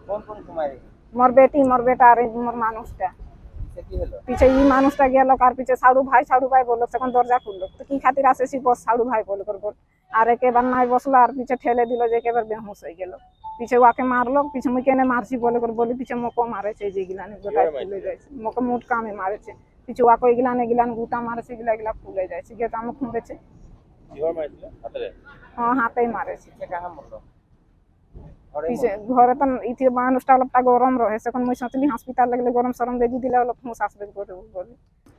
কোন কুমারী? मोर बेटी मोर बेटा और मोर मानुषटा সে কি হলো? पीछे ई मानुषटा गेल और पीछे साड़ू भाई बोल तक दरजा खुल तो की खातिर आसे सी बस साड़ू भाई बोल कर बोल और एक बार नहीं बसला और पीछे ठेले दिलो जे एक बार बेहोश हो गेलो पीछे वाके मारलो पीछे मुके ने मारसी बोले कर बोली पीछे मोको मारे छे जे गिलाने गोटा फूले जाय छे मोको मुटका में मारे छे पीछे वाको गिलाने गुटा मारे छे गिला फूले जाय छे गेटा मुख खुंबे छे কিহৰ মাৰিছিলে? হাতেৰে? हां हाथे मारे छे সে কাহা মরলো? पीछे घर तो इथे मानुषटा लपटा गरम रहे से मैं सोचली हॉस्पिटल लगले गरम सरम बेजी दिले অলপ হুঁচ আসবে बोली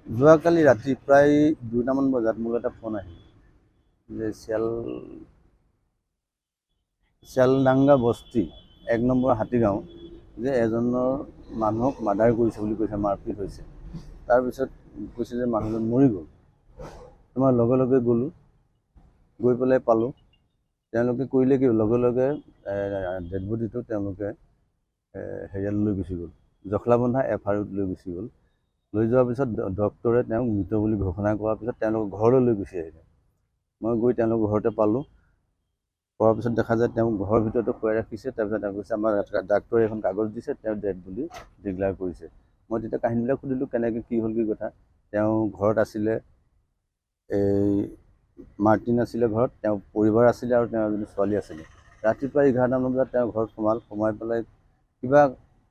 যোৱাকালি ৰাতি প্ৰায় 2টামান বজাত মোৰ এটা ফোন আহিল যে শিয়ালডাঙ্গা বস্তি 1 নম্বৰ হাতীগাঁও যে এজনৰ মানুহক মাৰ্ডাৰ কৰিছে বুলি কৈছে, মাৰপিট হৈছে। তাৰপিছত কৈছে যে মানুহজন মৰি গ'ল। তোমাৰ লগে লগে গ'লোঁ, গৈ পেলাই পালোঁ। তেওঁলোকে কৰিলে কি লগে লগে ডেড বডিটো তেওঁলোকে হেৰিয়ালৈ লৈ গুচি গ'ল, জখলাবন্ধা FRUত লৈ গুচি গ'ল। লৈ যোৱাৰ পিছত ডক্টৰে তেওঁক মৃত বুলি ঘোষণা কৰাৰ পিছত তেওঁলোকৰ ঘৰলৈ লৈ গুচি আহিলে। মই গৈ তেওঁলোকৰ ঘৰতে পালোঁ। পোৱাৰ পিছত দেখা যায় তেওঁ ঘৰৰ ভিতৰতে শুৱাই ৰাখিছে। তাৰপিছত তেওঁ কৈছে আমাৰ ডাক্তৰে এখন কাগজ দিছে, তেওঁ ডেড বুলি ডিক্লেয়াৰ কৰিছে। মই তেতিয়া কাহিনীবিলাক সুধিলোঁ কেনেকৈ কি হ'ল কি কথা। তেওঁ ঘৰত আছিলে, এই মাৰ্টিন আছিলে ঘৰত, তেওঁ পৰিবাৰ আছিলে আৰু তেওঁ এজনী ছোৱালী আছিলে। ৰাতিপুৱা 11টামান বজাত তেওঁ ঘৰত সোমাই পেলাই কিবা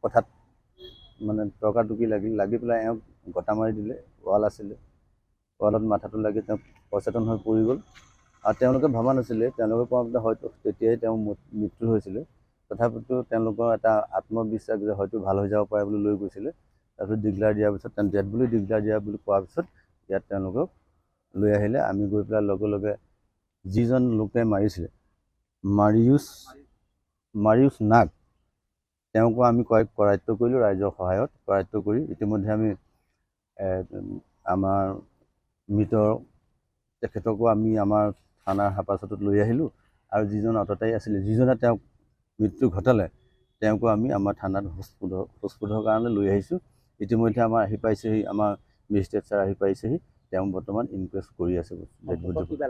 কথাত মানে তৰ্কাতৰ্কি লাগি পেলাই এওঁক গটা মাৰি দিলে। ৱাল আছিলে, ৱালত মাথাটো লাগি তেওঁ অচেতন হৈ পৰি গ'ল। আৰু তেওঁলোকে ভবা নাছিলে, তেওঁলোকে কোৱা মতে হয়তো তেতিয়াই তেওঁ মৃত্যু হৈছিলে। তথাপিতো তেওঁলোকৰ এটা আত্মবিশ্বাস যে হয়তো ভাল হৈ যাব পাৰে বুলি লৈ গৈছিলে। তাৰপিছত ডিক্লেয়াৰ দিয়াৰ পিছত তেওঁ ডেড বুলি ডিক্লেয়াৰ দিয়া বুলি কোৱাৰ পিছত ইয়াত তেওঁলোকক লৈ আহিলে। আমি গৈ পেলাই লগে লগে যিজন লোকে মাৰিছিলে মাৰিউছ নাগ, তেওঁকো আমি কৰায়ত্ব কৰিলোঁ ৰাইজৰ সহায়ত। কৰায়ত্ব কৰি ইতিমধ্যে আমি আমাৰ মৃত তেখেতকো আমি আমাৰ থানাৰ হেফাজতত লৈ আহিলোঁ। আৰু যিজন অততায়ী আছিলে, যিজনে তেওঁক মৃত্যু ঘটালে, তেওঁকো আমি আমাৰ থানাত সোধৰ কাৰণে লৈ আহিছোঁ। ইতিমধ্যে আমাৰ আহি পাইছেহি, আমাৰ মেজিষ্ট্ৰেট ছাৰ আহি পাইছেহি। তেওঁ বৰ্তমান ইনকুৱেষ্ট কৰি আছে।